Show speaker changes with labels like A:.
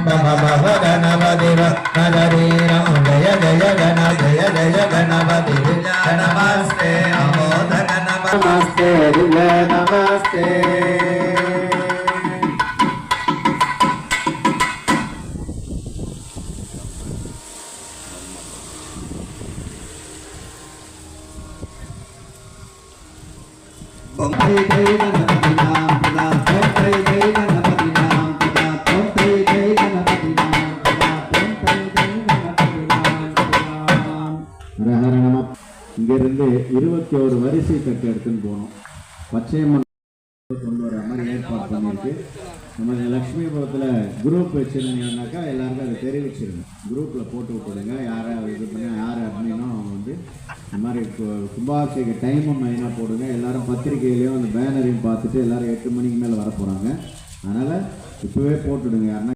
A: गणपति नगरीरं जय जय गणपति नमस्ते अमोदक नमस्ते नमस्ते
B: இங்கிருந்து 21 வரிசை கட்டு எடுத்துன்னு போனோம். பச்சையம்மன் கொண்டு வர மாதிரி ஏற்பாடு பண்ணியிருக்கு. நம்ம லக்ஷ்மிபுரத்தில் குரூப் வச்சுருந்தீங்கன்னாக்கா எல்லாருக்கும் அதை தெரிவிச்சிருங்க. குரூப்பில் போட்டு விட்டுடுங்க. யாரை இது பண்ண யார் அப்படின்னா அவங்க வந்து இந்த மாதிரி கும்பாபிஷேக டைமும் மெயினாக போடுங்க. எல்லோரும் பத்திரிகையிலையும் அந்த பேனரையும் பார்த்துட்டு எல்லோரும் 8 மணிக்கு மேலே வர போகிறாங்க. அதனால் இப்போவே போட்டுவிடுங்க. யாருன்னா